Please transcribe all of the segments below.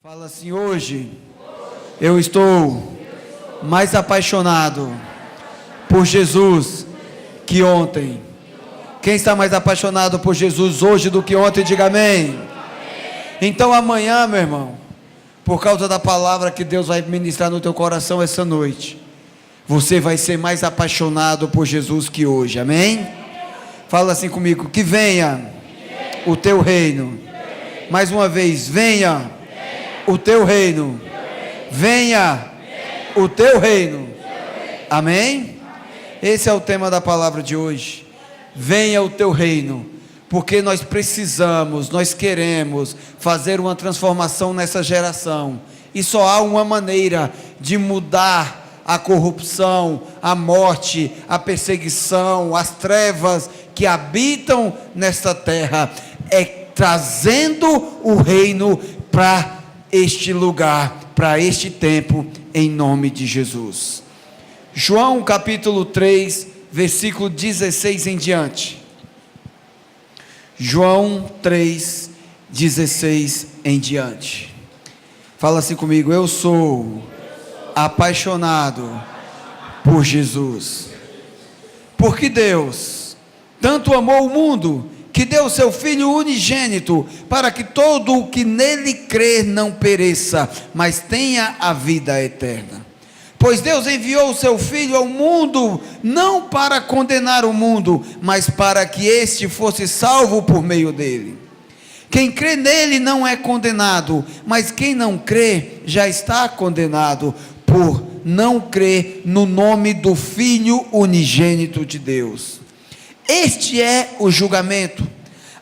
Fala assim: hoje eu estou mais apaixonado por Jesus que ontem. Quem está mais apaixonado por Jesus hoje do que ontem, diga amém. Então amanhã, meu irmão, por causa da palavra que Deus vai ministrar no teu coração essa noite, você vai ser mais apaixonado por Jesus que hoje, amém? Fala assim comigo: que venha o teu reino. Mais uma vez: venha o teu reino. Venha o teu reino. Amém? Esse é o tema da palavra de hoje. Venha o teu reino, porque nós precisamos, nós queremos fazer uma transformação nessa geração, e só há uma maneira de mudar a corrupção, a morte, a perseguição, as trevas que habitam nesta terra, é trazendo o reino para este lugar, para este tempo, em nome de Jesus. João capítulo 3, versículo 16 em diante. João 3, 16 em diante. Fala assim comigo: eu sou apaixonado por Jesus, porque Deus tanto amou o mundo, que deu o seu Filho unigênito, para que todo o que nele crer não pereça, mas tenha a vida eterna. Pois Deus enviou o seu Filho ao mundo, não para condenar o mundo, mas para que este fosse salvo por meio dele. Quem crê nele não é condenado, mas quem não crê já está condenado, por não crer no nome do Filho unigênito de Deus. Este é o julgamento.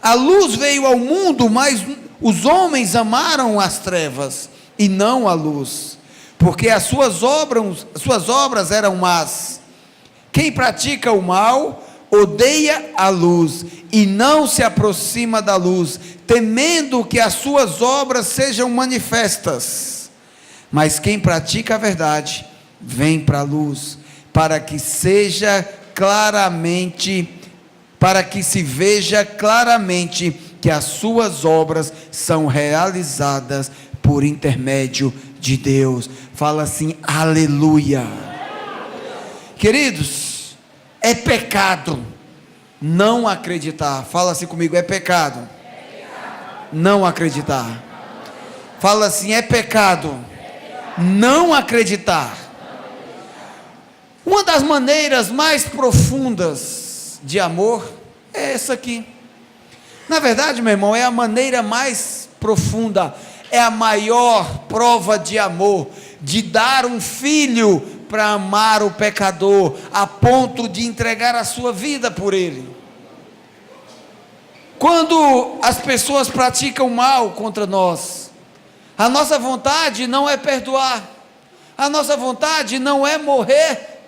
A luz veio ao mundo, mas os homens amaram as trevas e não a luz, porque as suas obras eram más. Quem pratica o mal odeia a luz e não se aproxima da luz, temendo que as suas obras sejam manifestas. Mas quem pratica a verdade vem para a luz, para que se veja claramente que as suas obras são realizadas por intermédio de Deus. Fala assim: aleluia. Queridos, é pecado não acreditar. Fala assim comigo: é pecado não acreditar. Fala assim: é pecado não acreditar. Uma das maneiras mais profundas de amor é essa aqui. Na verdade, meu irmão, é a maneira mais profunda, é a maior prova de amor, de dar um filho para amar o pecador, a ponto de entregar a sua vida por ele. Quando as pessoas praticam mal contra nós, a nossa vontade não é perdoar, a nossa vontade não é morrer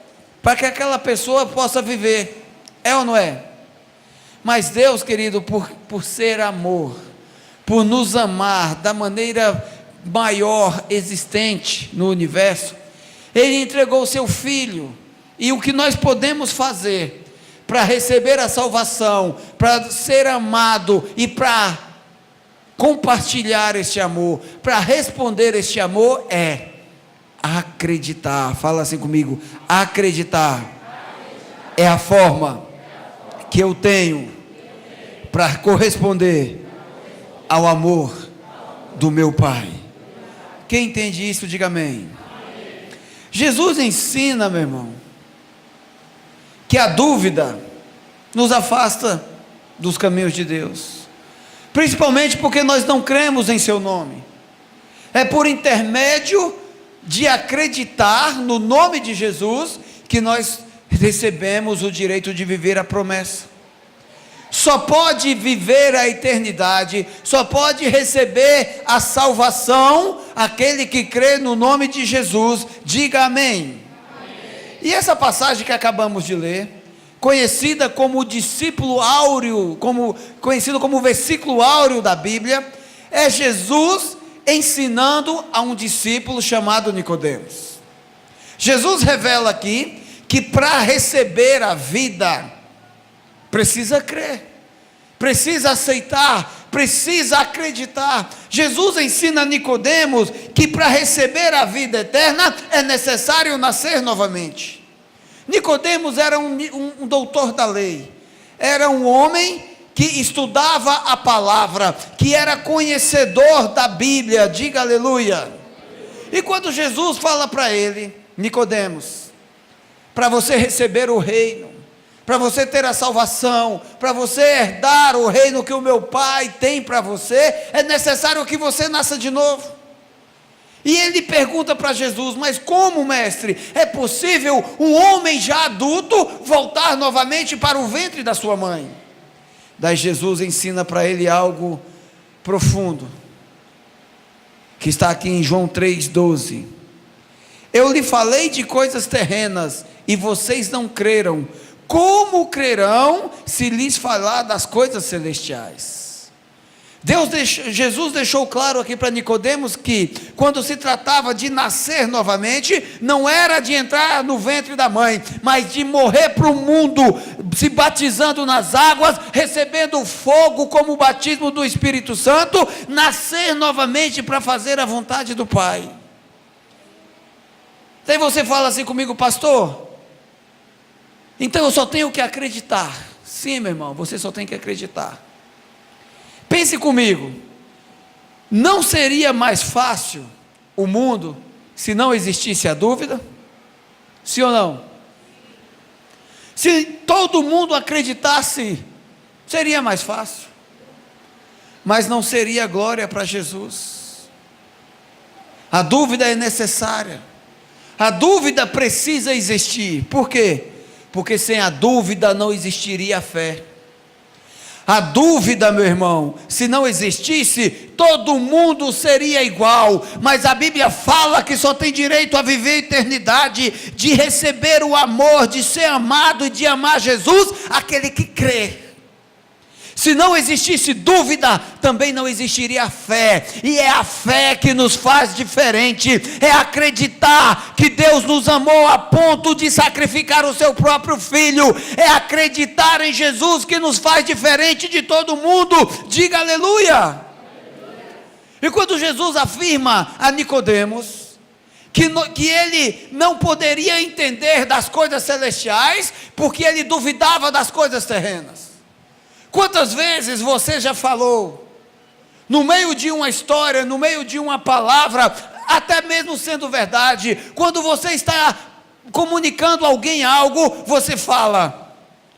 para que aquela pessoa possa viver. É ou não é? Mas Deus, querido, por ser amor, por nos amar da maneira maior existente no universo, Ele entregou o seu Filho. E o que nós podemos fazer para receber a salvação, para ser amado e para compartilhar este amor, para responder este amor, é acreditar. Fala assim comigo: acreditar é a forma que eu tenho para corresponder ao amor do meu Pai. Quem entende isso, diga amém. Jesus ensina, meu irmão, que a dúvida nos afasta dos caminhos de Deus, principalmente porque nós não cremos em seu nome. É por intermédio de acreditar no nome de Jesus que nós recebemos o direito de viver a promessa. Só pode viver a eternidade, só pode receber a salvação aquele que crê no nome de Jesus. Diga amém. E essa passagem que acabamos de ler, conhecida como o discípulo áureo, conhecido como o versículo áureo da Bíblia, é Jesus ensinando a um discípulo chamado Nicodemos. Jesus revela aqui que para receber a vida, precisa crer, precisa aceitar, precisa acreditar. Jesus ensina a Nicodemos que para receber a vida eterna é necessário nascer novamente. Nicodemos era um doutor da lei, era um homem que estudava a palavra, que era conhecedor da Bíblia, diga aleluia. E quando Jesus fala para ele, Nicodemos, para você receber o reino, para você ter a salvação, para você herdar o reino que o meu Pai tem para você, é necessário que você nasça de novo. E ele pergunta para Jesus: mas como, mestre, é possível um homem já adulto voltar novamente para o ventre da sua mãe? Daí Jesus ensina para ele algo profundo, que está aqui em João 3,12. Eu lhe falei de coisas terrenas, e vocês não creram. Como crerão se lhes falar das coisas celestiais? Jesus deixou claro aqui para Nicodemos que quando se tratava de nascer novamente, não era de entrar no ventre da mãe, mas de morrer para o mundo, se batizando nas águas, recebendo o fogo como o batismo do Espírito Santo, nascer novamente para fazer a vontade do Pai. Daí você fala assim comigo: pastor, então eu só tenho que acreditar. Sim, meu irmão, você só tem que acreditar. Pense comigo, não seria mais fácil o mundo se não existisse a dúvida? Sim ou não? Se todo mundo acreditasse, seria mais fácil, mas não seria glória para Jesus. A dúvida é necessária, a dúvida precisa existir. Por quê? Porque sem a dúvida não existiria a fé. A dúvida, meu irmão, se não existisse, todo mundo seria igual, mas a Bíblia fala que só tem direito a viver a eternidade, de receber o amor, de ser amado e de amar Jesus, aquele que crê. Se não existisse dúvida, também não existiria fé, e é a fé que nos faz diferente, é acreditar que Deus nos amou a ponto de sacrificar o seu próprio Filho, é acreditar em Jesus que nos faz diferente de todo mundo, diga aleluia. E quando Jesus afirma a Nicodemos que ele não poderia entender das coisas celestiais, porque ele duvidava das coisas terrenas. Quantas vezes você já falou, no meio de uma história, no meio de uma palavra, até mesmo sendo verdade, quando você está comunicando a alguém algo, você fala,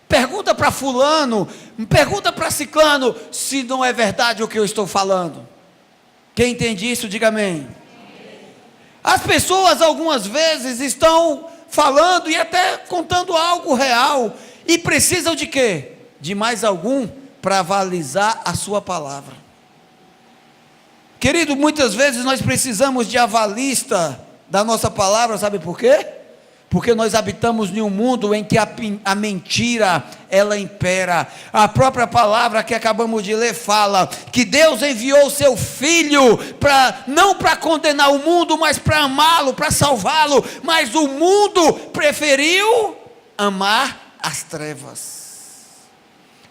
pergunta para fulano, pergunta para ciclano, se não é verdade o que eu estou falando. Quem entende isso, diga amém. As pessoas algumas vezes estão falando e até contando algo real, e precisam de quê? De mais algum para avalizar a sua palavra. Querido, muitas vezes nós precisamos de avalista da nossa palavra, sabe por quê? Porque nós habitamos em um mundo em que a mentira, ela impera. A própria palavra que acabamos de ler fala que Deus enviou o seu Filho, não para condenar o mundo, mas para amá-lo, para salvá-lo, mas o mundo preferiu amar as trevas.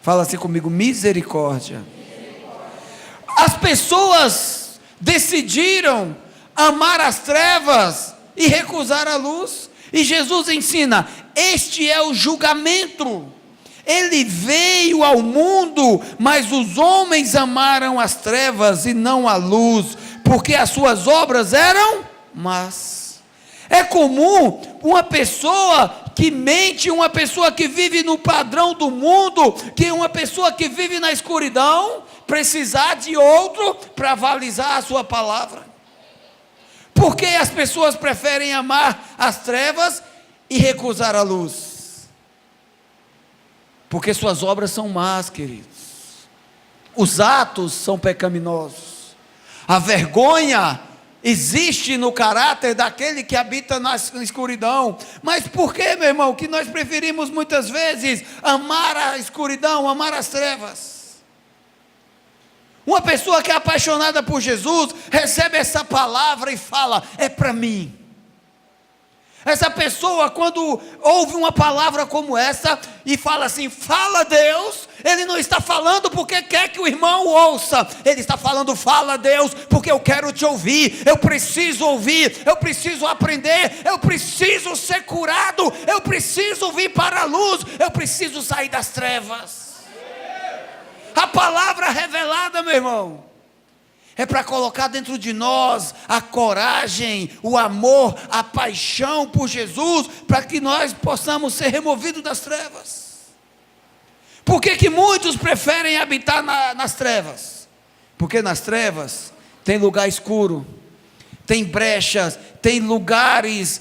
Fala assim comigo: misericórdia. As pessoas decidiram amar as trevas e recusar a luz, e Jesus ensina: este é o julgamento. Ele veio ao mundo, mas os homens amaram as trevas e não a luz, porque as suas obras eram más. É comum uma pessoa que mente, uma pessoa que vive no padrão do mundo, que uma pessoa que vive na escuridão, precisar de outro para avalizar a sua palavra. Por que as pessoas preferem amar as trevas e recusar a luz? Porque suas obras são más, queridos. Os atos são pecaminosos. A vergonha existe no caráter daquele que habita na escuridão. Mas por que, meu irmão, que nós preferimos muitas vezes amar a escuridão, amar as trevas? Uma pessoa que é apaixonada por Jesus, recebe essa palavra e fala: é para mim. Essa pessoa, quando ouve uma palavra como essa e fala assim, fala Deus, ele não está falando porque quer que o irmão ouça, ele está falando, fala Deus, porque eu quero te ouvir, eu preciso ouvir, eu preciso aprender, eu preciso ser curado, eu preciso vir para a luz, eu preciso sair das trevas. A palavra revelada, meu irmão, é para colocar dentro de nós a coragem, o amor, a paixão por Jesus, para que nós possamos ser removidos das trevas. Por que muitos preferem habitar nas trevas? Porque nas trevas tem lugar escuro, tem brechas, tem lugares,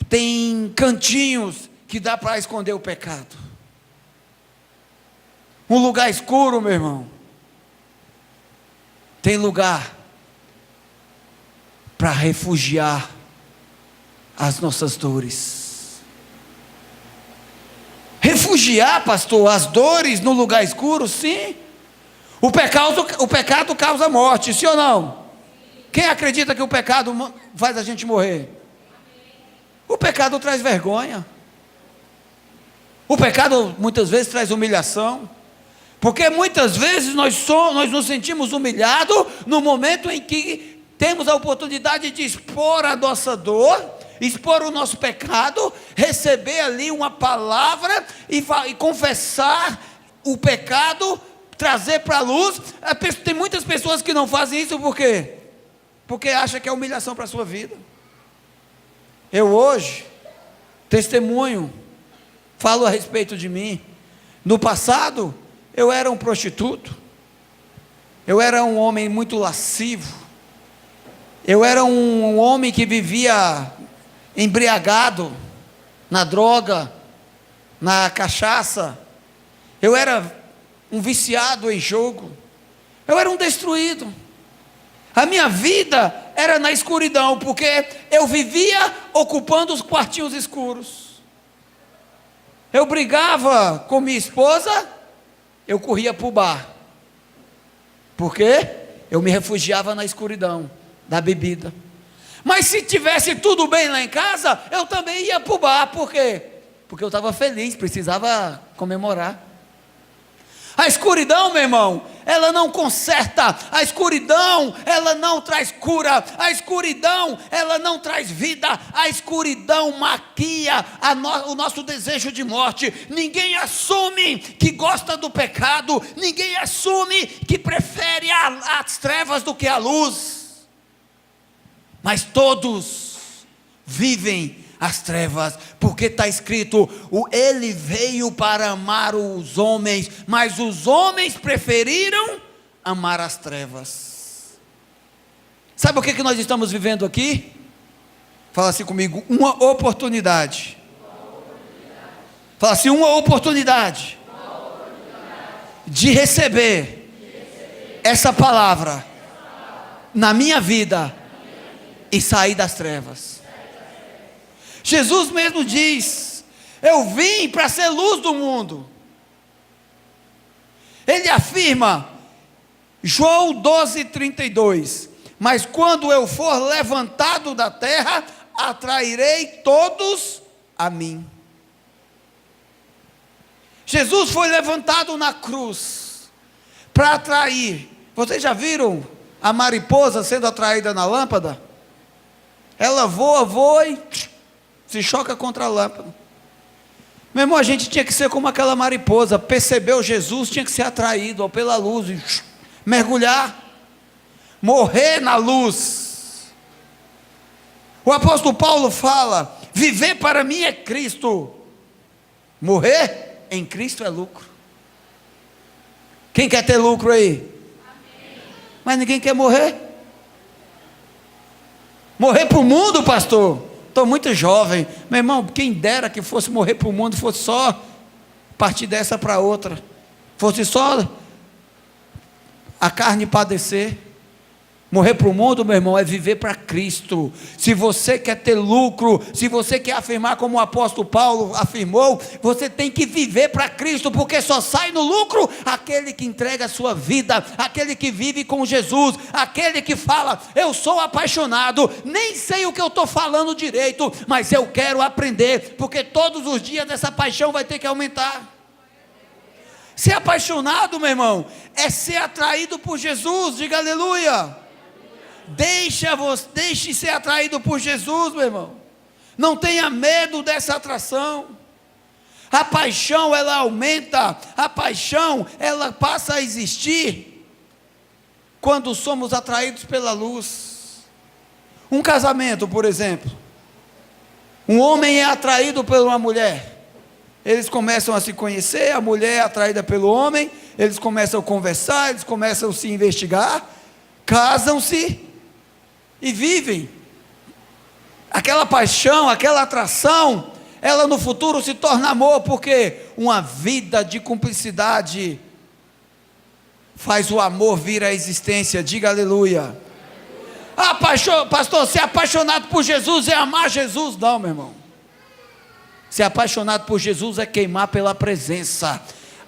tem cantinhos que dá para esconder o pecado. Um lugar escuro, meu irmão, tem lugar para refugiar as nossas dores. Refugiar, pastor, as dores no lugar escuro? Sim. O pecado causa morte, sim ou não? Quem acredita que o pecado faz a gente morrer? O pecado traz vergonha. O pecado muitas vezes traz humilhação. Porque muitas vezes nós nos sentimos humilhados no momento em que temos a oportunidade de expor a nossa dor, expor o nosso pecado, receber ali uma palavra e confessar o pecado, trazer para a luz. Tem muitas pessoas que não fazem isso, por quê? Porque acham que é humilhação para a sua vida. Eu hoje, testemunho, falo a respeito de mim. No passado, eu era um prostituto, eu era um homem muito lascivo, eu era um homem que vivia embriagado na droga, na cachaça, eu era um viciado em jogo, eu era um destruído. A minha vida era na escuridão, porque eu vivia ocupando os quartinhos escuros. Eu brigava com minha esposa, eu corria para o bar. Por quê? Eu me refugiava na escuridão da bebida. Mas se tivesse tudo bem lá em casa, eu também ia para o bar. Por quê? Porque eu estava feliz, precisava comemorar. A escuridão, meu irmão, ela não conserta. A escuridão, ela não traz cura. A escuridão, ela não traz vida. A escuridão maquia o nosso desejo de morte. Ninguém assume que gosta do pecado. Ninguém assume que prefere as trevas do que a luz. Mas todos vivem as trevas, porque está escrito, ele veio para amar os homens, mas os homens preferiram amar as trevas. Sabe o que nós estamos vivendo aqui? Fala assim comigo, uma oportunidade. Fala assim, uma oportunidade de receber essa palavra na minha vida e sair das trevas. Jesus mesmo diz, eu vim para ser luz do mundo. Ele afirma, João 12:32, mas quando eu for levantado da terra, atrairei todos a mim. Jesus foi levantado na cruz para atrair. Vocês já viram a mariposa sendo atraída na lâmpada? Ela voa e se choca contra a lâmpada. Meu irmão, a gente tinha que ser como aquela mariposa. Percebeu Jesus, tinha que ser atraído pela luz e mergulhar, morrer na luz. O apóstolo Paulo fala, viver para mim é Cristo, morrer em Cristo é lucro. Quem quer ter lucro aí? Amém. Mas ninguém quer morrer. Morrer para o mundo, pastor? Estou muito jovem, meu irmão, quem dera que fosse morrer para o mundo, fosse só partir dessa para outra, fosse só a carne padecer. Morrer para o mundo, meu irmão, é viver para Cristo. Se você quer ter lucro, se você quer afirmar como o apóstolo Paulo afirmou, você tem que viver para Cristo, porque só sai no lucro aquele que entrega a sua vida, aquele que vive com Jesus, aquele que fala: eu sou apaixonado, nem sei o que eu estou falando direito, mas eu quero aprender, porque todos os dias essa paixão vai ter que aumentar. Ser apaixonado, meu irmão, é ser atraído por Jesus. Diga aleluia. Deixe ser atraído por Jesus, meu irmão. Não tenha medo dessa atração. A paixão, ela aumenta. A paixão, ela passa a existir quando somos atraídos pela luz. Um casamento, por exemplo. Um homem é atraído por uma mulher. Eles começam a se conhecer, a mulher é atraída pelo homem, eles começam a conversar, eles começam a se investigar, casam-se e vivem. Aquela paixão, aquela atração, ela no futuro se torna amor, porque uma vida de cumplicidade faz o amor vir à existência. Diga aleluia. Ah, pastor, ser apaixonado por Jesus é amar Jesus? Não, meu irmão. Ser apaixonado por Jesus é queimar pela presença.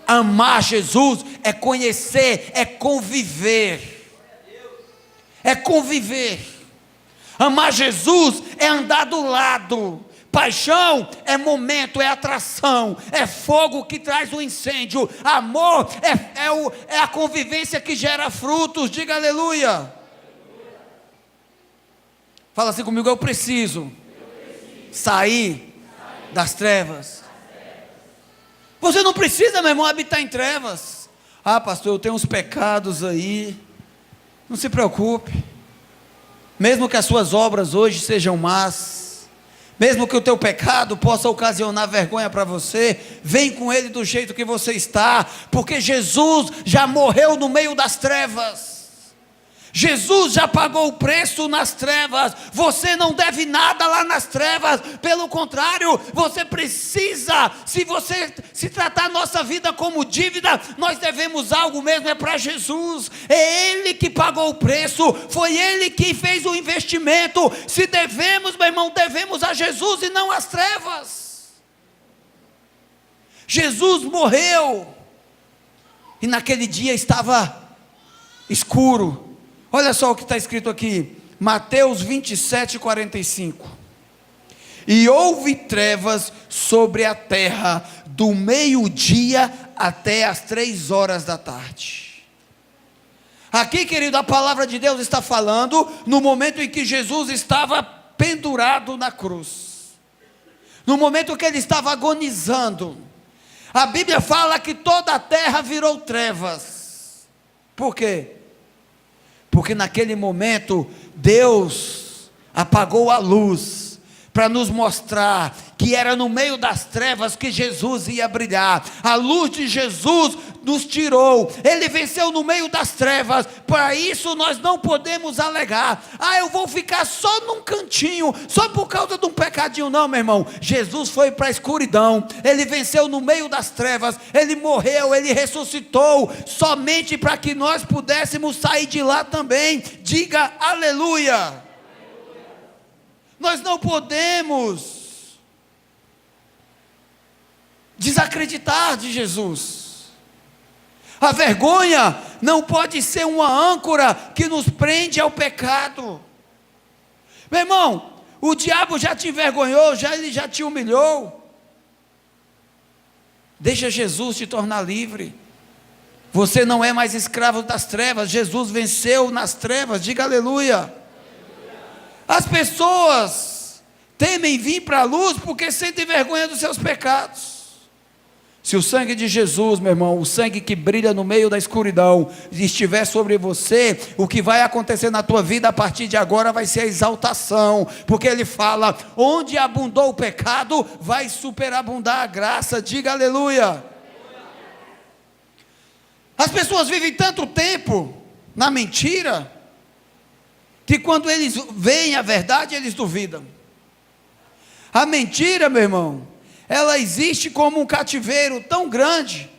Amar Jesus é conhecer, é conviver. É conviver. Amar Jesus é andar do lado. Paixão é momento, é atração, é fogo que traz o incêndio. Amor é a convivência que gera frutos. Diga aleluia. Fala assim comigo: eu preciso sair das trevas. Você não precisa, meu irmão, habitar em trevas. Ah, pastor, eu tenho uns pecados aí. Não se preocupe. Mesmo que as suas obras hoje sejam más, mesmo que o teu pecado possa ocasionar vergonha para você, vem com ele do jeito que você está, porque Jesus já morreu no meio das trevas. Jesus já pagou o preço nas trevas. Você não deve nada lá nas trevas. Pelo contrário, você precisa, se tratar a nossa vida como dívida, nós devemos algo mesmo, é para Jesus. É Ele que pagou o preço, foi Ele que fez o investimento. Se devemos, meu irmão, devemos a Jesus e não às trevas. Jesus morreu, e naquele dia estava escuro. Olha só o que está escrito aqui, Mateus 27, 45. E houve trevas sobre a terra, do meio-dia até as 3 horas da tarde. Aqui, querido, a palavra de Deus está falando no momento em que Jesus estava pendurado na cruz, no momento que ele estava agonizando. A Bíblia fala que toda a terra virou trevas. Por quê? Porque naquele momento Deus apagou a luz para nos mostrar que era no meio das trevas que Jesus ia brilhar. A luz de Jesus nos tirou, Ele venceu no meio das trevas. Para isso nós não podemos alegar: ah, eu vou ficar só num cantinho, só por causa de um pecadinho. Não, meu irmão, Jesus foi para a escuridão, Ele venceu no meio das trevas, Ele morreu, Ele ressuscitou, somente para que nós pudéssemos sair de lá também. Diga aleluia. Nós não podemos desacreditar de Jesus. A vergonha não pode ser uma âncora que nos prende ao pecado. Meu irmão, o diabo já te envergonhou, ele já te humilhou. Deixa Jesus te tornar livre. Você não é mais escravo das trevas. Jesus venceu nas trevas. Diga aleluia. As pessoas temem vir para a luz porque sentem vergonha dos seus pecados. Se o sangue de Jesus, meu irmão, o sangue que brilha no meio da escuridão, estiver sobre você, o que vai acontecer na tua vida a partir de agora vai ser a exaltação, porque ele fala: onde abundou o pecado, vai superabundar a graça. Diga aleluia. As pessoas vivem tanto tempo na mentira, que quando eles veem a verdade, eles duvidam. A mentira, meu irmão, ela existe como um cativeiro tão grande,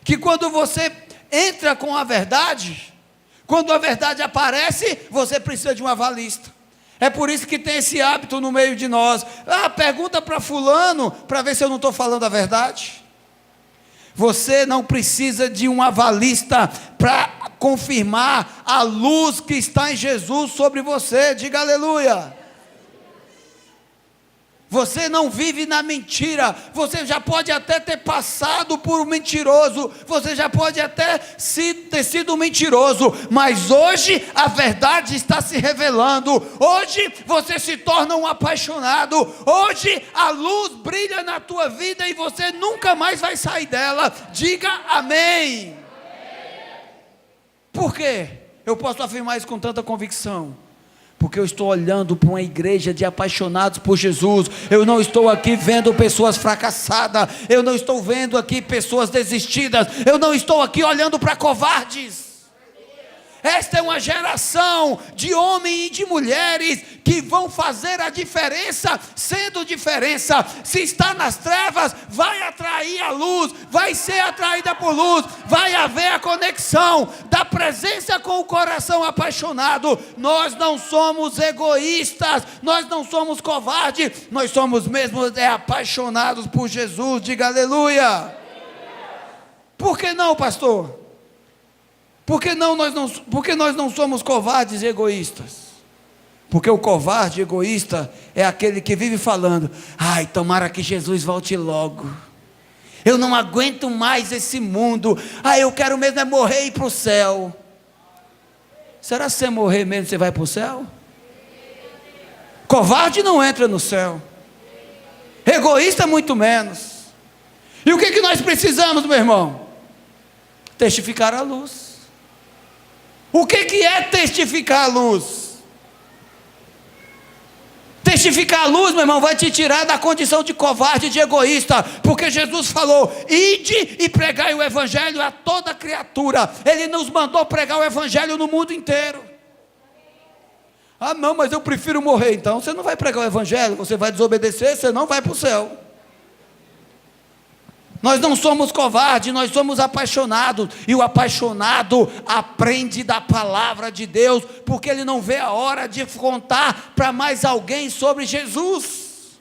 que quando você entra com a verdade, Quando a verdade aparece, você precisa de um avalista. É por isso que tem esse hábito no meio de nós. Pergunta para fulano, para ver se eu não estou falando a verdade. Você não precisa de um avalista para confirmar a luz que está em Jesus sobre você. Diga aleluia. Você não vive na mentira. Você já pode até ter passado por um mentiroso. Você já pode até ter sido um mentiroso. Mas hoje a verdade está se revelando. Hoje você se torna um apaixonado. Hoje a luz brilha na tua vida e você nunca mais vai sair dela. Diga amém. Por quê? Eu posso afirmar isso com tanta convicção. Porque eu estou olhando para uma igreja de apaixonados por Jesus. Eu não estou aqui vendo pessoas fracassadas. Eu não estou vendo aqui pessoas desistidas. Eu não estou aqui olhando para covardes. Esta é uma geração de homens e de mulheres que vão fazer a diferença, sendo diferença. Se está nas trevas, vai atrair a luz, vai ser atraída por luz, vai haver a conexão da presença com o coração apaixonado. Nós não somos egoístas, nós não somos covardes, nós somos mesmo apaixonados por Jesus. Diga aleluia. Por que não, pastor? Por que nós não somos covardes e egoístas? Porque o covarde e egoísta é aquele que vive falando: ai, tomara que Jesus volte logo. Eu não aguento mais esse mundo. Eu quero mesmo é morrer e ir para o céu. Será que se você morrer mesmo você vai para o céu? Covarde não entra no céu. Egoísta muito menos. E o que nós precisamos, meu irmão? Testificar a luz. O que é testificar a luz? Testificar a luz, meu irmão, vai te tirar da condição de covarde e de egoísta, porque Jesus falou: ide e pregai o evangelho a toda criatura. Ele nos mandou pregar o evangelho no mundo inteiro. Não, mas eu prefiro morrer. Então você não vai pregar o evangelho, você vai desobedecer, você não vai para o céu. Nós não somos covardes, nós somos apaixonados. E o apaixonado aprende da palavra de Deus, porque ele não vê a hora de contar para mais alguém sobre Jesus.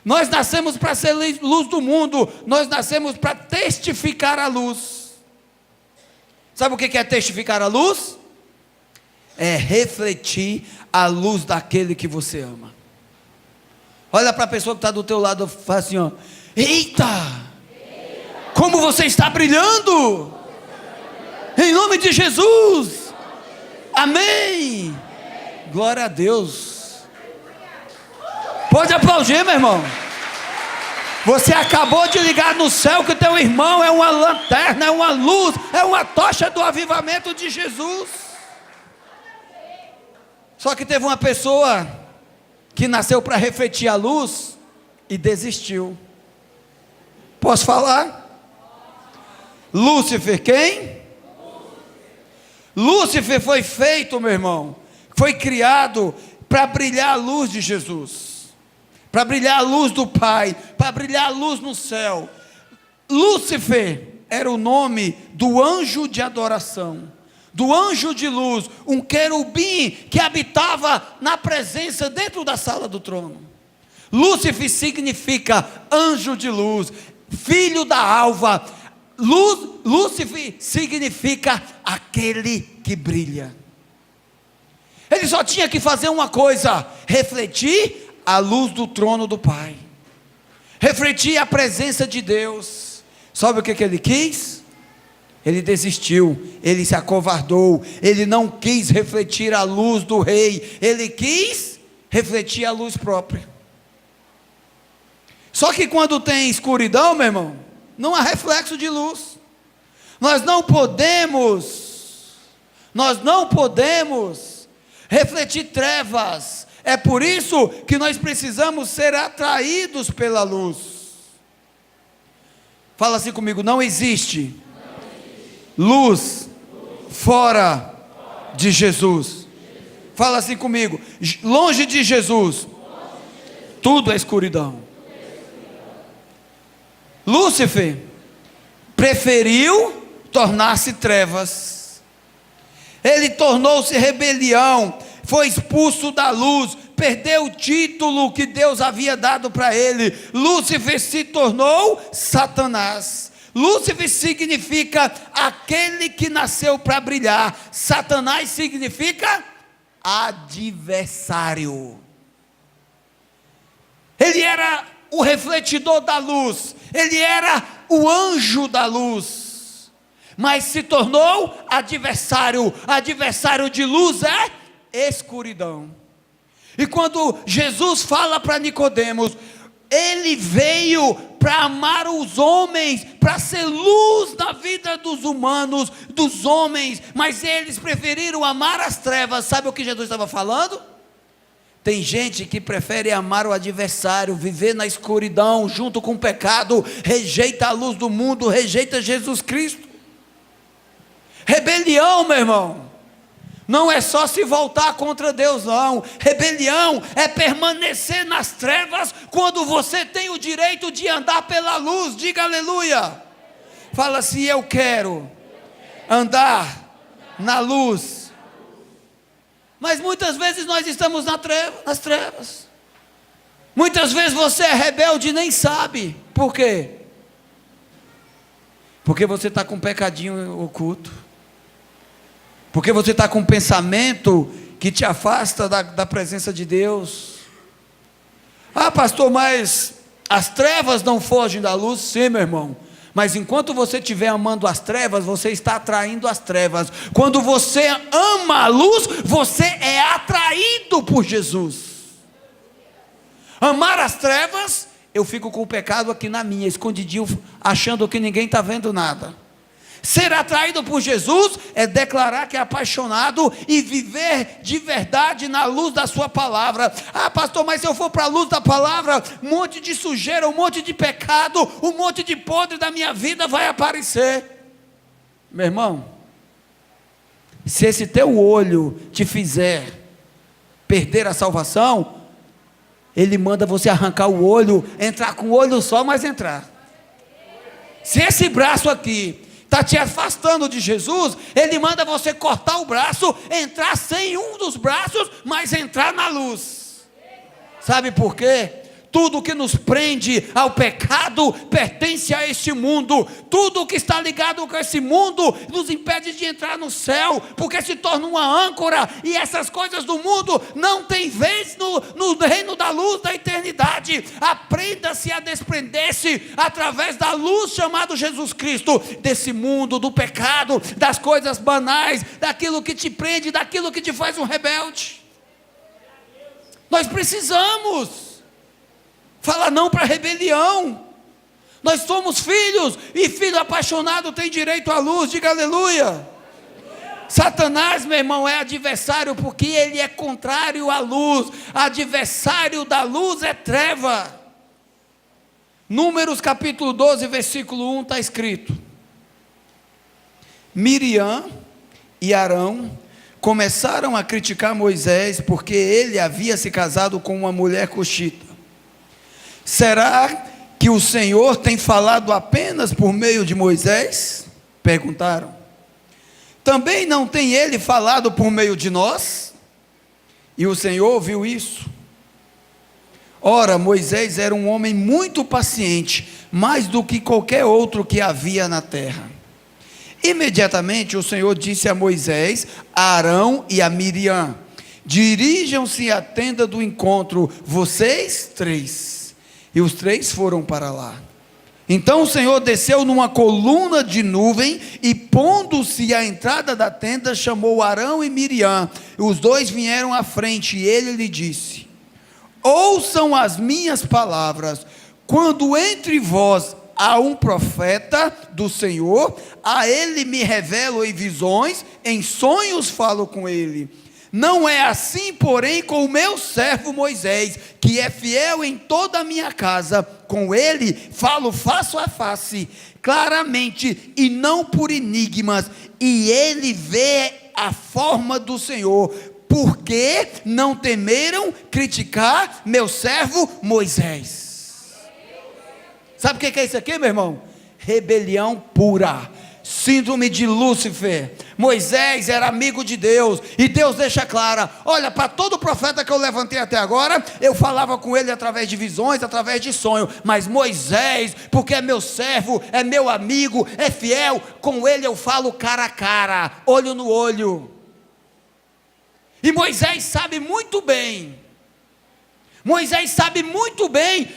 Nós nascemos para ser luz do mundo. Nós nascemos para testificar a luz. Sabe o que é testificar a luz? É refletir a luz daquele que você ama. Olha para a pessoa que está do teu lado e fala assim: ó, eita! Como você está brilhando, em nome de Jesus, amém, glória a Deus. Pode aplaudir, meu irmão. Você acabou de ligar no céu que o teu irmão é uma lanterna, é uma luz, é uma tocha do avivamento de Jesus. Só que teve uma pessoa que nasceu para refletir a luz e desistiu. Posso falar? Lúcifer, quem? Lúcifer foi feito, meu irmão, foi criado para brilhar a luz de Jesus, para brilhar a luz do Pai, para brilhar a luz no céu. Lúcifer era o nome do anjo de adoração, do anjo de luz, um querubim que habitava na presença dentro da sala do trono. Lúcifer significa anjo de luz, filho da alva. Lúcifer significa aquele que brilha. Ele só tinha que fazer uma coisa: refletir a luz do trono do Pai, refletir a presença de Deus. Sabe o que ele quis? Ele desistiu, ele se acovardou, ele não quis refletir a luz do rei, ele quis refletir a luz própria. Só que quando tem escuridão, meu irmão, não há reflexo de luz. Nós não podemos refletir trevas. É por isso que nós precisamos ser atraídos pela luz. Fala assim comigo: não existe luz fora de Jesus. Fala assim comigo: longe de Jesus, tudo é escuridão. Lúcifer preferiu tornar-se trevas. Ele tornou-se rebelião, foi expulso da luz, perdeu o título que Deus havia dado para ele. Lúcifer se tornou Satanás. Lúcifer significa aquele que nasceu para brilhar. Satanás significa adversário. Ele era o refletidor da luz, ele era o anjo da luz, mas se tornou adversário. Adversário de luz é escuridão. E quando Jesus fala para Nicodemos, ele veio para amar os homens, para ser luz na vida dos humanos, dos homens, mas eles preferiram amar as trevas. Sabe o que Jesus estava falando? Tem gente que prefere amar o adversário, viver na escuridão, junto com o pecado, rejeita a luz do mundo, rejeita Jesus Cristo. Rebelião, meu irmão, não é só se voltar contra Deus, não. Rebelião é permanecer nas trevas, quando você tem o direito de andar pela luz. Diga aleluia. Fala assim: eu quero andar na luz. Mas muitas vezes nós estamos nas trevas. Muitas vezes você é rebelde e nem sabe. Por quê? Porque você está com um pecadinho oculto. Porque você está com um pensamento que te afasta da presença de Deus. Ah, pastor, mas as trevas não fogem da luz. Sim, meu irmão. Mas enquanto você estiver amando as trevas, você está atraindo as trevas. Quando você ama a luz, você é atraído por Jesus. Amar as trevas, eu fico com o pecado aqui na minha, escondidinho, achando que ninguém está vendo nada. Ser atraído por Jesus é declarar que é apaixonado e viver de verdade na luz da sua palavra. Ah, pastor, mas se eu for para a luz da palavra, um monte de sujeira, um monte de pecado, um monte de podre da minha vida vai aparecer. Meu irmão, se esse teu olho te fizer perder a salvação, ele manda você arrancar o olho, entrar com o olho só, mas entrar. Se esse braço aqui está te afastando de Jesus, ele manda você cortar o braço, entrar sem um dos braços, mas entrar na luz. Sabe por quê? Tudo que nos prende ao pecado pertence a este mundo. Tudo que está ligado com esse mundo nos impede de entrar no céu, porque se torna uma âncora, e essas coisas do mundo não tem vez no reino da luz da eternidade. Aprenda-se a desprender-se através da luz chamada Jesus Cristo, desse mundo, do pecado, das coisas banais, daquilo que te prende, daquilo que te faz um rebelde. Nós precisamos fala não para a rebelião. Nós somos filhos, e filho apaixonado tem direito à luz. Diga aleluia. Satanás, meu irmão, é adversário, porque ele é contrário à luz. Adversário da luz é treva. Números capítulo 12, versículo 1 está escrito: Miriam e Arão começaram a criticar Moisés, porque ele havia se casado com uma mulher cuxita. Será que o Senhor tem falado apenas por meio de Moisés? Perguntaram. Também não tem ele falado por meio de nós? E o Senhor ouviu isso. Ora, Moisés era um homem muito paciente, mais do que qualquer outro que havia na terra. Imediatamente o Senhor disse a Moisés, a Arão e a Miriam: dirijam-se à tenda do encontro, vocês três. E os três foram para lá. Então o Senhor desceu numa coluna de nuvem e, pondo-se à entrada da tenda, chamou Arão e Miriam. Os dois vieram à frente e ele lhe disse: ouçam as minhas palavras. Quando entre vós há um profeta do Senhor, a ele me revelo em visões, em sonhos falo com ele. Não é assim, porém, com o meu servo Moisés, que é fiel em toda a minha casa. Com ele falo face a face, claramente, e não por enigmas, e ele vê a forma do Senhor. Porque não temeram criticar meu servo Moisés? Sabe o que é isso aqui, meu irmão? Rebelião pura, síndrome de Lúcifer. Moisés era amigo de Deus, e Deus deixa clara: olha, para todo profeta que eu levantei até agora, eu falava com ele através de visões, através de sonho, mas Moisés, porque é meu servo, é meu amigo, é fiel, com ele eu falo cara a cara, olho no olho. E Moisés sabe muito bem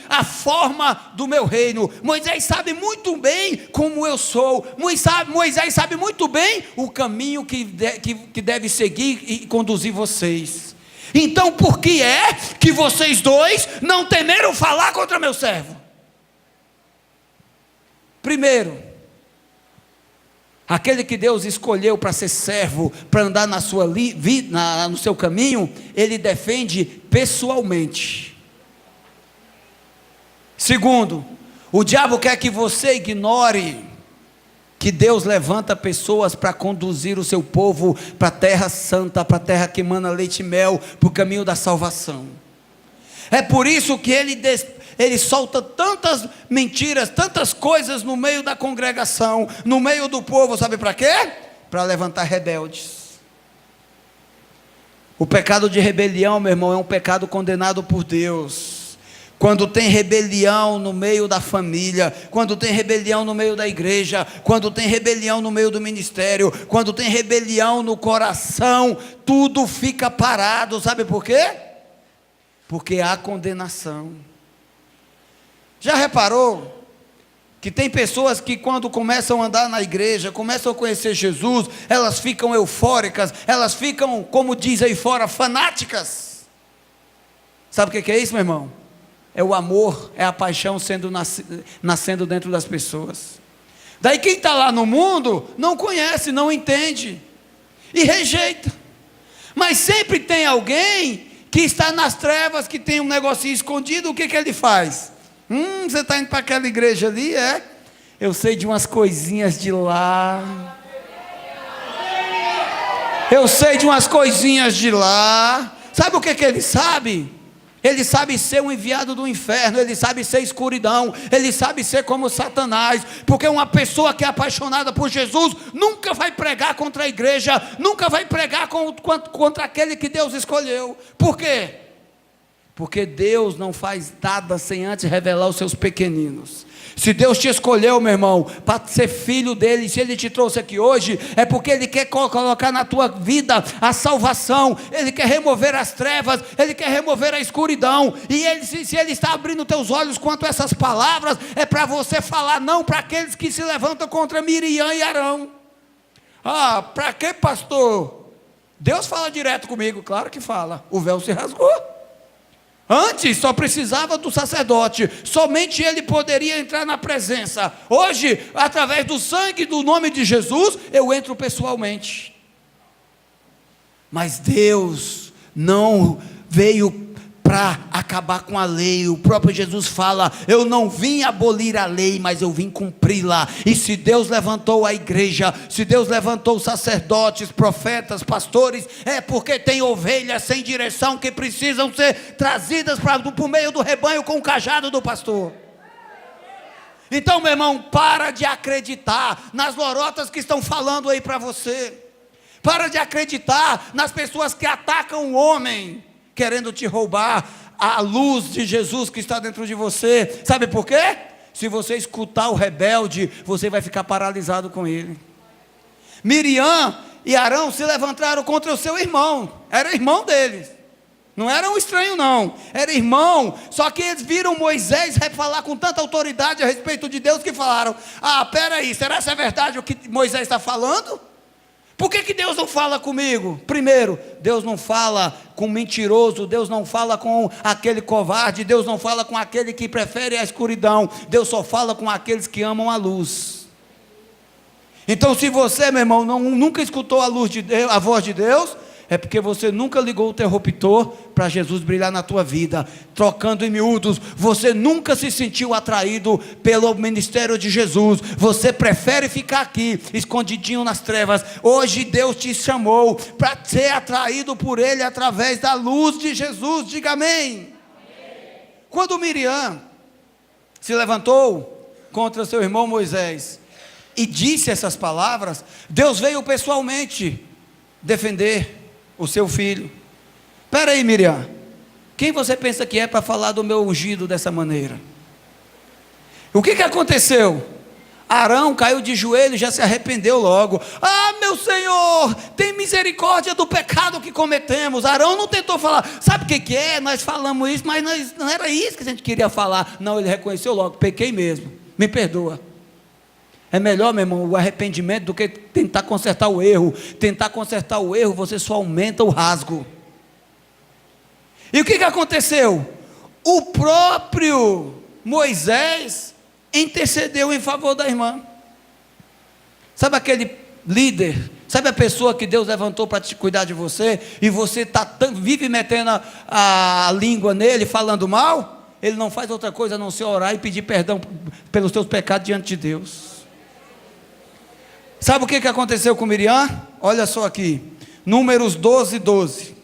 a forma do meu reino. Moisés sabe muito bem como eu sou. Moisés sabe muito bem o caminho que deve seguir e conduzir vocês. Então por que é que vocês dois não temeram falar contra meu servo? Primeiro, aquele que Deus escolheu para ser servo, para andar na sua vida, no seu caminho, ele defende pessoalmente. Segundo, o diabo quer que você ignore que Deus levanta pessoas para conduzir o seu povo para a terra santa, para a terra que emana leite e mel, para o caminho da salvação. É por isso que ele solta tantas mentiras, tantas coisas no meio da congregação, no meio do povo, sabe para quê? Para levantar rebeldes. O pecado de rebelião, meu irmão, é um pecado condenado por Deus. Quando tem rebelião no meio da família, quando tem rebelião no meio da igreja, quando tem rebelião no meio do ministério, quando tem rebelião no coração, tudo fica parado, sabe por quê? Porque há condenação. Já reparou que tem pessoas que quando começam a andar na igreja, começam a conhecer Jesus, elas ficam eufóricas, elas ficam, como diz aí fora, fanáticas? Sabe o que é isso, meu irmão? É o amor, é a paixão nascendo dentro das pessoas. Daí quem está lá no mundo, não conhece, não entende, e rejeita. Mas sempre tem alguém que está nas trevas, que tem um negocinho escondido, o que ele faz? Você está indo para aquela igreja ali, é? Eu sei de umas coisinhas de lá. Eu sei de umas coisinhas de lá. Sabe o que ele sabe? Ele sabe ser um enviado do inferno, ele sabe ser escuridão, ele sabe ser como Satanás, porque uma pessoa que é apaixonada por Jesus, nunca vai pregar contra a igreja, nunca vai pregar contra aquele que Deus escolheu. Por quê? Porque Deus não faz nada sem antes revelar os seus pequeninos. Se Deus te escolheu, meu irmão, para ser filho dele, se Ele te trouxe aqui hoje, é porque Ele quer colocar na tua vida a salvação, Ele quer remover as trevas, Ele quer remover a escuridão, e se Ele está abrindo teus olhos quanto a essas palavras, é para você falar não para aqueles que se levantam contra Miriam e Arão. Para que, pastor? Deus fala direto comigo, claro que fala, o véu se rasgou. Antes só precisava do sacerdote, somente ele poderia entrar na presença. Hoje, através do sangue do nome de Jesus, eu entro pessoalmente. Mas Deus não veio para acabar com a lei. O próprio Jesus fala: eu não vim abolir a lei, mas eu vim cumpri-la. E se Deus levantou a igreja, se Deus levantou sacerdotes, profetas, pastores, é porque tem ovelhas sem direção que precisam ser trazidas para o meio do rebanho com o cajado do pastor. Então, meu irmão, para de acreditar nas lorotas que estão falando aí para você. Para de acreditar nas pessoas que atacam o homem, querendo te roubar a luz de Jesus que está dentro de você. Sabe por quê? Se você escutar o rebelde, você vai ficar paralisado com ele. Miriam e Arão se levantaram contra o seu irmão. Era irmão deles. Não era um estranho não, era irmão. Só que eles viram Moisés falar com tanta autoridade a respeito de Deus, que falaram: peraí, será que é verdade o que Moisés está falando? Por que Deus não fala comigo? Primeiro, Deus não fala com mentiroso, Deus não fala com aquele covarde, Deus não fala com aquele que prefere a escuridão, Deus só fala com aqueles que amam a luz. Então, se você, meu irmão, nunca escutou a voz de Deus, é porque você nunca ligou o interruptor para Jesus brilhar na tua vida. Trocando em miúdos, você nunca se sentiu atraído pelo ministério de Jesus. Você prefere ficar aqui, escondidinho nas trevas. Hoje Deus te chamou para ser atraído por Ele através da luz de Jesus. Diga amém. Quando Miriam se levantou contra seu irmão Moisés, e disse essas palavras, Deus veio pessoalmente defender o seu filho. Espera aí, Miriam, quem você pensa que é para falar do meu ungido dessa maneira? O que aconteceu? Arão caiu de joelho e já se arrependeu logo. Ah, meu Senhor, tem misericórdia do pecado que cometemos. Arão não tentou falar, sabe o que é? Nós falamos isso, mas não era isso que a gente queria falar. Não, ele reconheceu logo, pequei mesmo, me perdoa. É melhor, meu irmão, o arrependimento do que tentar consertar o erro. Tentar consertar o erro, você só aumenta o rasgo. E o que aconteceu? O próprio Moisés intercedeu em favor da irmã. Sabe aquele líder, sabe a pessoa que Deus levantou para te cuidar de você, e você vive metendo a língua nele, falando mal? Ele não faz outra coisa a não ser orar e pedir perdão pelos teus pecados diante de Deus. Sabe o que aconteceu com Miriam? Olha só aqui, Números 12, 12.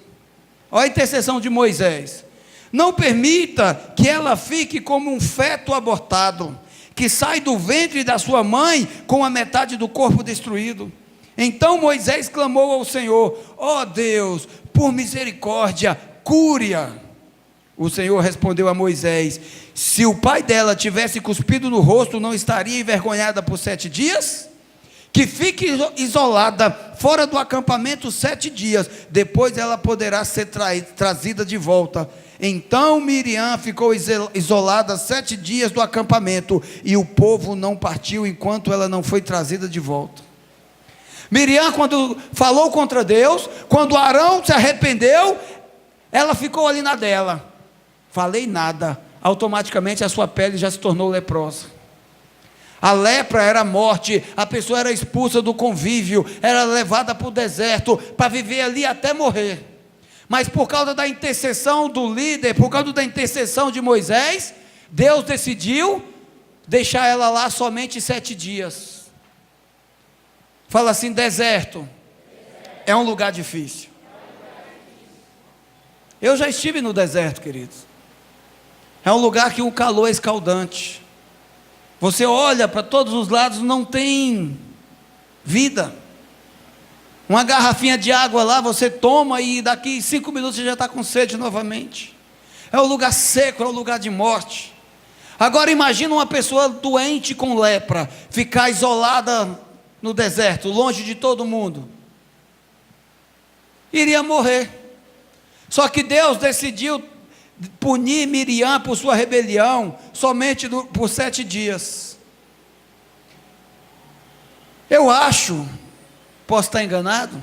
Olha a intercessão de Moisés. Não permita que ela fique como um feto abortado, que sai do ventre da sua mãe com a metade do corpo destruído. Então Moisés clamou ao Senhor: ó Deus, por misericórdia, cure-a. O Senhor respondeu a Moisés: se o pai dela tivesse cuspido no rosto, não estaria envergonhada por 7 dias? Que fique isolada fora do acampamento 7 dias, depois ela poderá ser trazida de volta. Então Miriam ficou isolada 7 dias do acampamento, e o povo não partiu enquanto ela não foi trazida de volta. Miriam, quando falou contra Deus, quando Arão se arrependeu, ela ficou ali na dela. Falei nada, automaticamente a sua pele já se tornou leprosa. A lepra era morte, a pessoa era expulsa do convívio, era levada para o deserto, para viver ali até morrer. Mas por causa da intercessão do líder, por causa da intercessão de Moisés, Deus decidiu deixar ela lá somente 7 dias. Fala assim: deserto é um lugar difícil. Eu já estive no deserto, queridos. É um lugar que o calor é escaldante. Você olha para todos os lados, não tem vida. Uma garrafinha de água lá, você toma e daqui 5 minutos você já está com sede novamente. É um lugar seco, é um lugar de morte. Agora imagina uma pessoa doente com lepra, ficar isolada no deserto, longe de todo mundo. Iria morrer. Só que Deus decidiu punir Miriam por sua rebelião somente por 7 dias. Eu acho, posso estar enganado,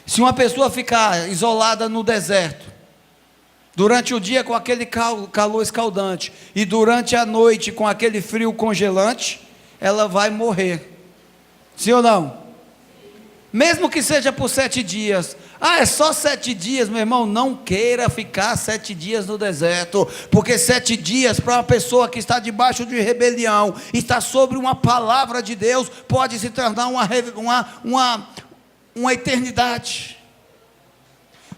se uma pessoa ficar isolada no deserto, durante o dia com aquele calor escaldante, e durante a noite com aquele frio congelante, ela vai morrer. Sim ou não? Mesmo que seja por 7 dias. Ah, é só 7 dias, meu irmão. Não queira ficar 7 dias no deserto, porque 7 dias para uma pessoa que está debaixo de rebelião, está sobre uma palavra de Deus, pode se tornar uma eternidade.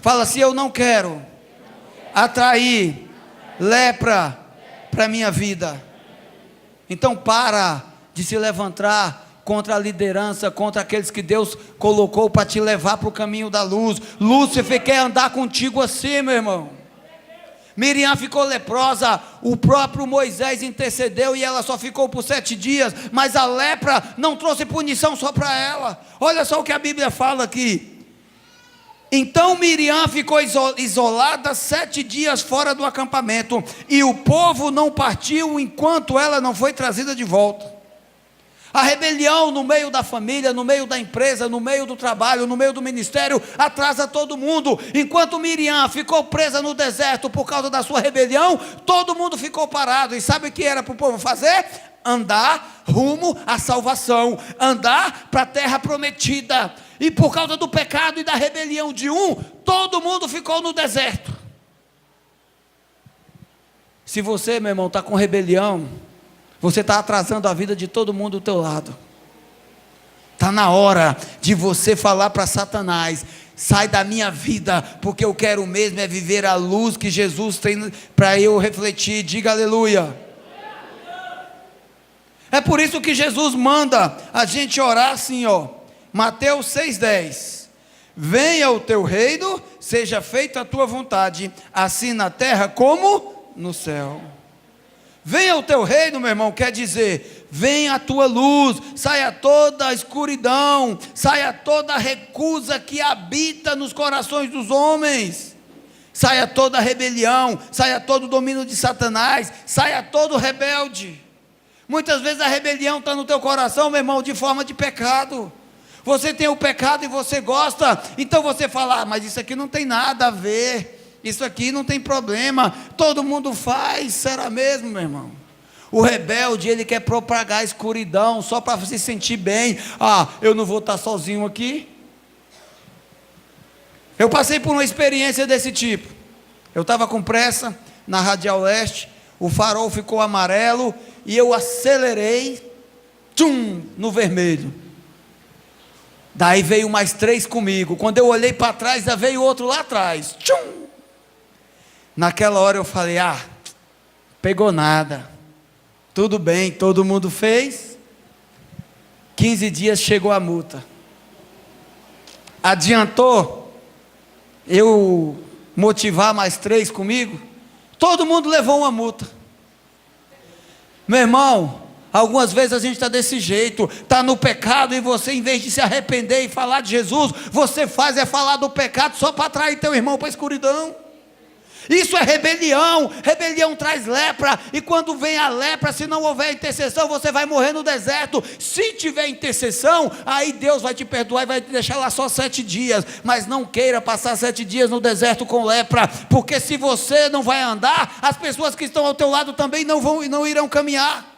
Fala assim: eu não quero atrair lepra para a minha vida. Então para de se levantar contra a liderança, contra aqueles que Deus colocou para te levar para o caminho da luz. Lúcifer quer andar contigo assim, meu irmão. Miriam ficou leprosa, o próprio Moisés intercedeu e ela só ficou por 7 dias, mas a lepra não trouxe punição só para ela. Olha só o que a Bíblia fala aqui. Então Miriam ficou isolada 7 dias fora do acampamento, e o povo não partiu enquanto ela não foi trazida de volta. A rebelião no meio da família, no meio da empresa, no meio do trabalho, no meio do ministério, atrasa todo mundo. Enquanto Miriam ficou presa no deserto por causa da sua rebelião, todo mundo ficou parado. E sabe o que era para o povo fazer? Andar rumo à salvação, andar para a terra prometida. E por causa do pecado e da rebelião de todo mundo ficou no deserto. Se você, meu irmão, está com rebelião, você está atrasando a vida de todo mundo do teu lado. Está na hora de você falar para Satanás: sai da minha vida, porque eu quero mesmo é viver a luz que Jesus tem para eu refletir. Diga aleluia. É por isso que Jesus manda a gente orar assim, ó. Mateus 6,10. Venha o teu reino, seja feita a tua vontade, assim na terra como no céu. Venha o teu reino, meu irmão, quer dizer, venha a tua luz, saia toda a escuridão, saia toda a recusa que habita nos corações dos homens, saia toda a rebelião, saia todo o domínio de Satanás, saia todo rebelde. Muitas vezes a rebelião está no teu coração, meu irmão, de forma de pecado. Você tem o pecado e você gosta, então você fala, mas isso aqui não tem nada a ver, isso aqui não tem problema, todo mundo faz, será mesmo, meu irmão? O rebelde, ele quer propagar a escuridão, só para se sentir bem. Eu não vou estar sozinho aqui. Eu passei por uma experiência desse tipo. Eu estava com pressa, na Radial Leste, o farol ficou amarelo, e eu acelerei, no vermelho. Daí veio mais 3 comigo, quando eu olhei para trás, já veio outro lá atrás, Naquela hora eu falei, pegou nada, tudo bem, todo mundo fez, 15 dias chegou a multa. Adiantou eu motivar mais 3 comigo? Todo mundo levou uma multa. Meu irmão, algumas vezes a gente está desse jeito, está no pecado, e você, em vez de se arrepender e falar de Jesus, você faz falar do pecado só para atrair teu irmão para a escuridão. Isso é rebelião. Rebelião traz lepra, e quando vem a lepra, se não houver intercessão, você vai morrer no deserto. Se tiver intercessão, aí Deus vai te perdoar e vai te deixar lá só 7 dias, mas não queira passar 7 dias no deserto com lepra, porque se você não vai andar, as pessoas que estão ao teu lado também não irão caminhar.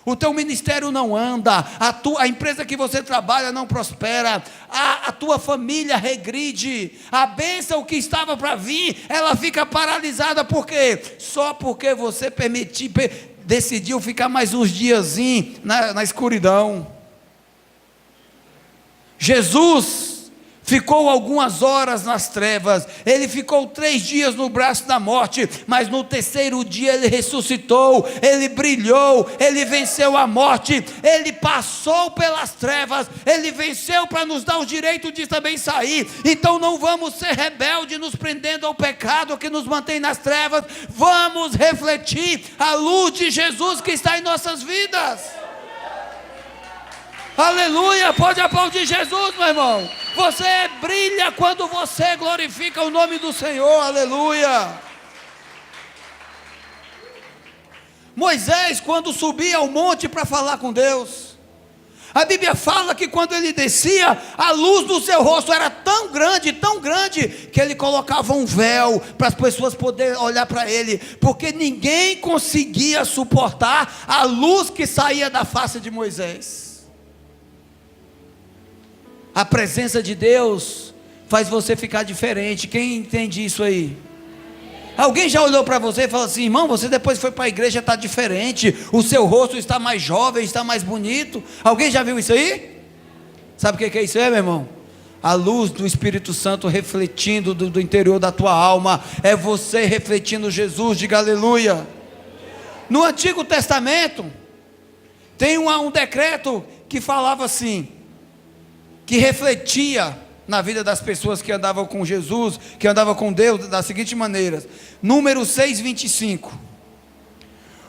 O teu ministério não anda, a empresa que você trabalha não prospera, a tua família regride, a bênção que estava para vir, ela fica paralisada. Por quê? Só porque você decidiu ficar mais uns diazinhos na escuridão. Jesus ficou algumas horas nas trevas, ele ficou 3 dias no braço da morte, mas no 3º dia ele ressuscitou, ele brilhou, ele venceu a morte, ele passou pelas trevas, ele venceu para nos dar o direito de também sair. Então não vamos ser rebeldes, nos prendendo ao pecado que nos mantém nas trevas, vamos refletir a luz de Jesus que está em nossas vidas. Aleluia, pode aplaudir Jesus, meu irmão. Você brilha quando você glorifica o nome do Senhor, aleluia. Moisés, quando subia ao monte para falar com Deus, a Bíblia fala que quando ele descia, a luz do seu rosto era tão grande, que ele colocava um véu para as pessoas poderem olhar para ele, porque ninguém conseguia suportar a luz que saía da face de Moisés. A presença de Deus faz você ficar diferente. Quem entende isso aí? Alguém já olhou para você e falou assim, irmão, você depois foi para a igreja, está diferente, o seu rosto está mais jovem, está mais bonito. Alguém já viu isso aí? Sabe o que é isso aí, meu irmão? A luz do Espírito Santo refletindo do interior da tua alma, é você refletindo Jesus, diga aleluia. No Antigo Testamento, tem um decreto que falava assim, que refletia na vida das pessoas que andavam com Jesus, que andavam com Deus, da seguinte maneira, número 6:25,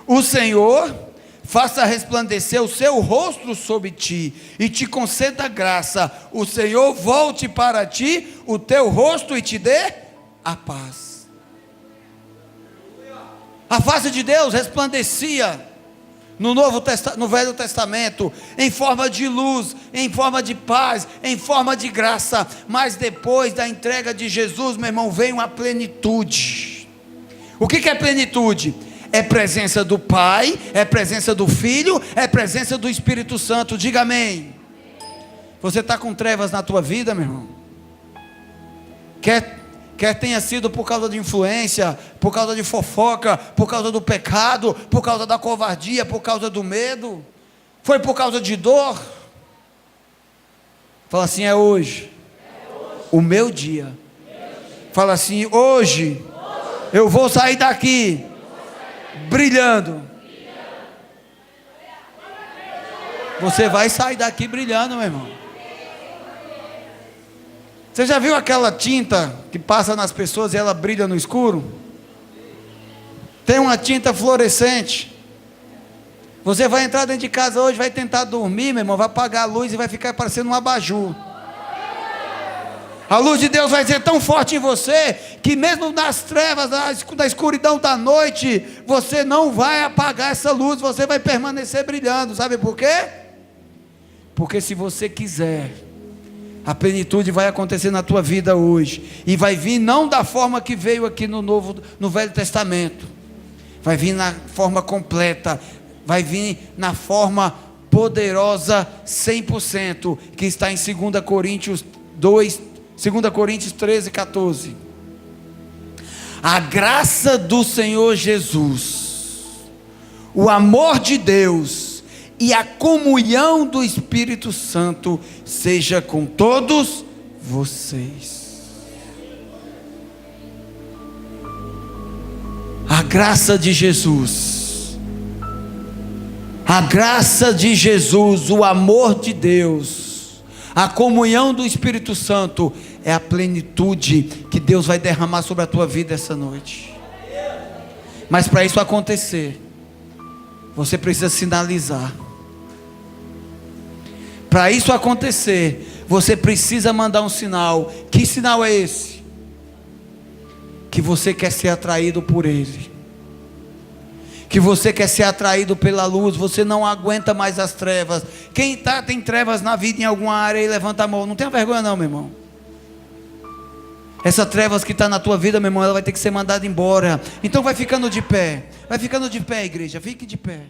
o Senhor faça resplandecer o seu rosto sobre ti, e te conceda graça, o Senhor volte para ti o teu rosto e te dê a paz. A face de Deus resplandecia no Velho Testamento, em forma de luz, em forma de paz, em forma de graça, mas depois da entrega de Jesus, meu irmão, vem uma plenitude. O que é plenitude? É presença do Pai, é presença do Filho, é presença do Espírito Santo, diga amém. Você está com trevas na tua vida, meu irmão? Quer tenha sido por causa de influência, por causa de fofoca, por causa do pecado, por causa da covardia, por causa do medo, foi por causa de dor. Fala assim, é hoje o meu dia. Fala assim, hoje eu vou sair daqui brilhando. Você vai sair daqui brilhando, meu irmão. Você já viu aquela tinta que passa nas pessoas e ela brilha no escuro? Tem uma tinta fluorescente. Você vai entrar dentro de casa hoje, vai tentar dormir, meu irmão, vai apagar a luz e vai ficar parecendo um abajur. A luz de Deus vai ser tão forte em você, que mesmo nas trevas, na escuridão da noite, você não vai apagar essa luz, você vai permanecer brilhando. Sabe por quê? Porque se você quiser, a plenitude vai acontecer na tua vida hoje, e vai vir não da forma que veio aqui no Velho Testamento, vai vir na forma completa, vai vir na forma poderosa 100%, que está em 2 Coríntios 13, 14. A graça do Senhor Jesus, o amor de Deus e a comunhão do Espírito Santo seja com todos vocês. A graça de Jesus, a graça de Jesus, o amor de Deus, a comunhão do Espírito Santo é a plenitude que Deus vai derramar sobre a tua vida essa noite. Mas para isso acontecer, você precisa sinalizar. Para isso acontecer, você precisa mandar um sinal. Que sinal é esse? Que você quer ser atraído por Ele, que você quer ser atraído pela luz. Você não aguenta mais as trevas. Quem tem trevas na vida em alguma área aí, levanta a mão. Não tenha vergonha não, meu irmão. Essa trevas que está na tua vida, meu irmão, ela vai ter que ser mandada embora. Então vai ficando de pé, igreja, fique de pé.